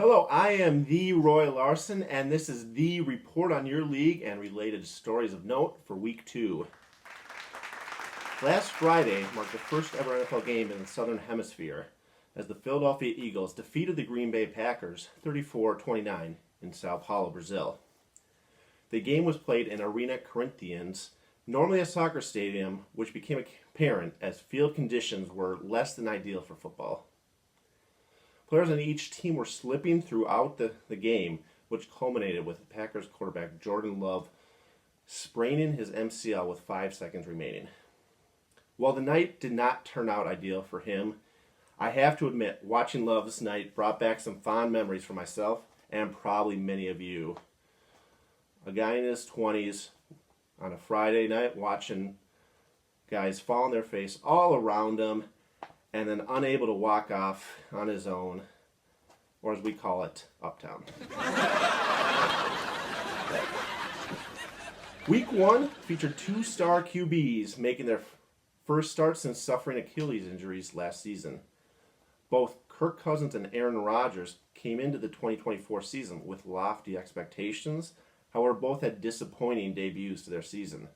Hello, I am the Roy Larson, and this is the report on your league and related stories of note for Week 2. Last Friday marked the first ever NFL game in the Southern Hemisphere as the Philadelphia Eagles defeated the Green Bay Packers 34-29 in Sao Paulo, Brazil. The game was played in Arena Corinthians, normally a soccer stadium, which became apparent as field conditions were less than ideal for football. Players on each team were slipping throughout the game, which culminated with Packers quarterback Jordan Love spraining his MCL with 5 seconds remaining. While the night did not turn out ideal for him, I have to admit, watching Love this night brought back some fond memories for myself and probably many of you. A guy in his 20s on a Friday night watching guys fall on their face all around him, and then unable to walk off on his own, or as we call it, uptown. Week 1 featured 2-star QBs making their first start since suffering Achilles injuries last season. Both Kirk Cousins and Aaron Rodgers came into the 2024 season with lofty expectations, however both had disappointing debuts to their season.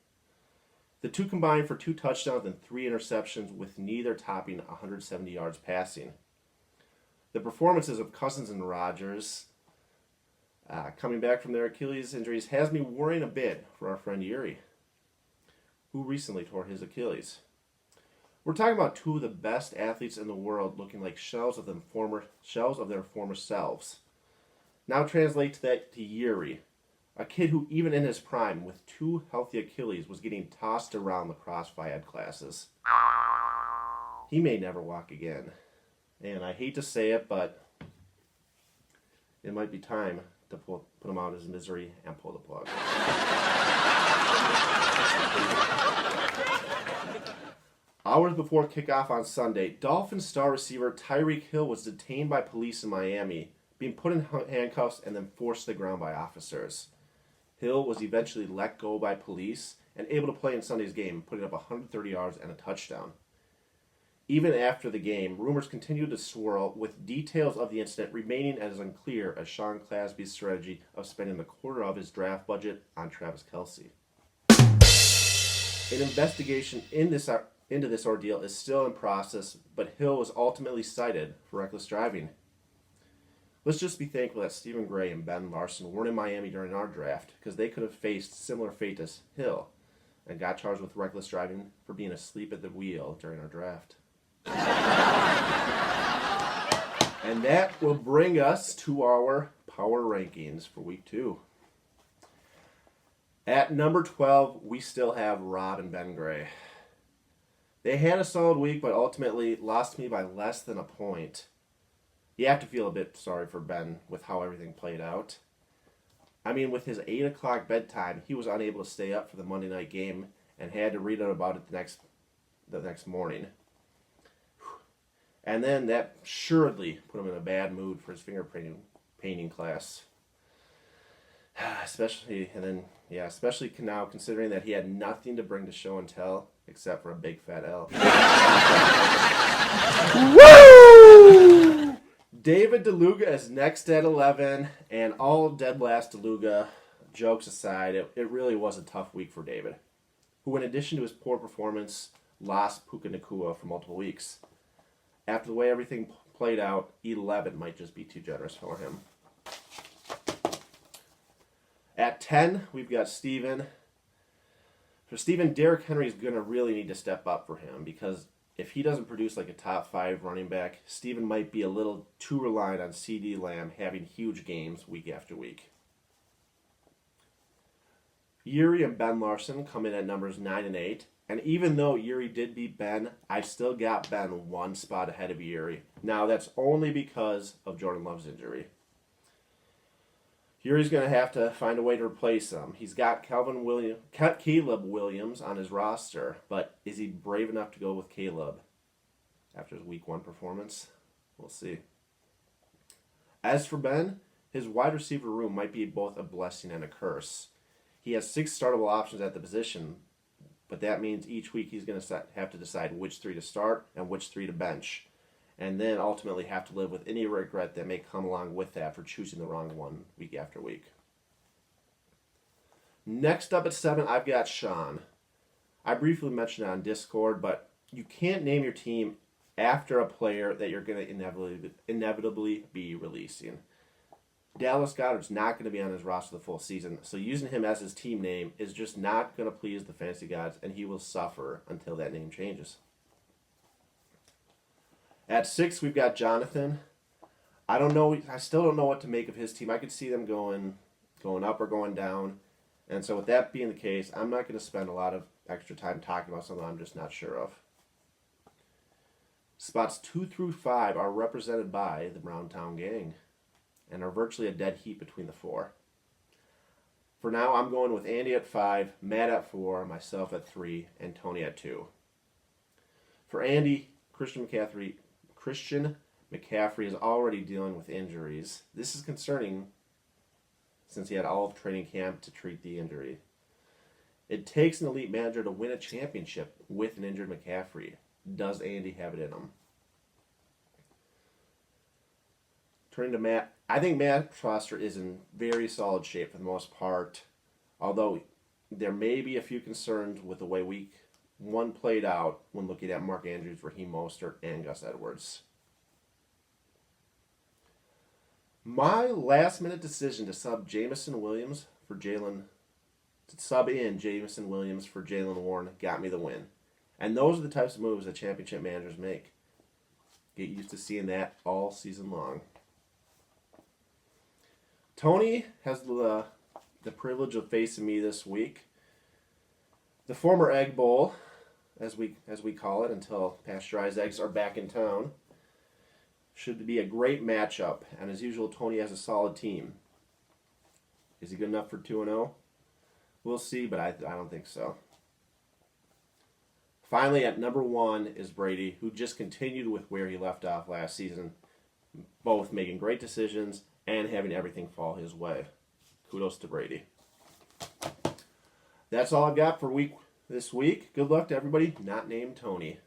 The two combined for 2 touchdowns and 3 interceptions, with neither topping 170 yards passing. The performances of Cousins and Rodgers coming back from their Achilles injuries has me worrying a bit for our friend Yuri, who recently tore his Achilles. We're talking about 2 of the best athletes in the world looking like shells of their former selves. Now translate that to Yuri, a kid who, even in his prime, with 2 healthy Achilles, was getting tossed around lacrosse Phi-Ed classes. He may never walk again. And I hate to say it, but it might be time to put him out of his misery and pull the plug. Hours before kickoff on Sunday, Dolphins star receiver Tyreek Hill was detained by police in Miami, being put in handcuffs and then forced to the ground by officers. Hill was eventually let go by police and able to play in Sunday's game, putting up 130 yards and a touchdown. Even after the game, rumors continued to swirl, with details of the incident remaining as unclear as Sean Clasby's strategy of spending a quarter of his draft budget on Travis Kelce. An investigation into this ordeal is still in process, but Hill was ultimately cited for reckless driving. Let's just be thankful that Stephen Gray and Ben Larson weren't in Miami during our draft, because they could have faced similar fate as Hill and got charged with reckless driving for being asleep at the wheel during our draft. And that will bring us to our power rankings for Week 2. At number 12, we still have Rob and Ben Gray. They had a solid week, but ultimately lost me by less than a point. You have to feel a bit sorry for Ben with how everything played out. I mean, with his 8 o'clock bedtime, he was unable to stay up for the Monday night game and had to read out about it the next morning. And then that surely put him in a bad mood for his painting class. Especially now, considering that he had nothing to bring to show and tell except for a big fat L. Woo! David DeLuga is next at 11, and all dead last DeLuga, jokes aside, it really was a tough week for David, who in addition to his poor performance, lost Puka Nacua for multiple weeks. After the way everything played out, 11 might just be too generous for him. At 10, we've got Steven. For Steven, Derrick Henry is going to really need to step up for him, because if he doesn't produce like a top 5 running back, Steven might be a little too reliant on CeeDee Lamb having huge games week after week. Yuri and Ben Larson come in at numbers 9 and 8. And even though Yuri did beat Ben, I still got Ben 1 spot ahead of Yuri. Now, that's only because of Jordan Love's injury. Yuri's going to have to find a way to replace him. He's got Caleb Williams on his roster, but is he brave enough to go with Caleb after his Week 1 performance? We'll see. As for Ben, his wide receiver room might be both a blessing and a curse. He has 6 startable options at the position, but that means each week he's going to have to decide which 3 to start and which 3 to bench. and then ultimately have to live with any regret that may come along with that for choosing the wrong one week after week. Next up at 7, I've got Sean. I briefly mentioned it on Discord, but you can't name your team after a player that you're going to inevitably be releasing. Dallas Goedert's not going to be on his roster the full season, so using him as his team name is just not going to please the fantasy gods, and he will suffer until that name changes. At 6, we've got Jonathan. I still don't know what to make of his team. I could see them going up or going down, and so with that being the case, I'm not going to spend a lot of extra time talking about something I'm just not sure of. Spots 2 through 5 are represented by the Browntown Gang, and are virtually a dead heat between the 4. For now, I'm going with Andy at 5, Matt at 4, myself at 3, and Tony at 2. For Andy, Christian McCaffrey is already dealing with injuries. This is concerning since he had all of training camp to treat the injury. It takes an elite manager to win a championship with an injured McCaffrey. Does Andy have it in him? Turning to Matt, I think Matt's roster is in very solid shape for the most part, although there may be a few concerns with the way week 1 played out when looking at Mark Andrews, Raheem Mostert, and Gus Edwards. My last-minute decision to sub in Jameson Williams for Jaylen Warren got me the win. And those are the types of moves that championship managers make. Get used to seeing that all season long. Tony has the privilege of facing me this week. The former Egg Bowl, as we call it until pasteurized eggs are back in town, should be a great matchup. And as usual, Tony has a solid team. Is he good enough for 2-0? We'll see, but I don't think so. Finally, at number 1 is Brady, who just continued with where he left off last season, both making great decisions and having everything fall his way. Kudos to Brady. That's all I've got for this week. Good luck to everybody not named Tony.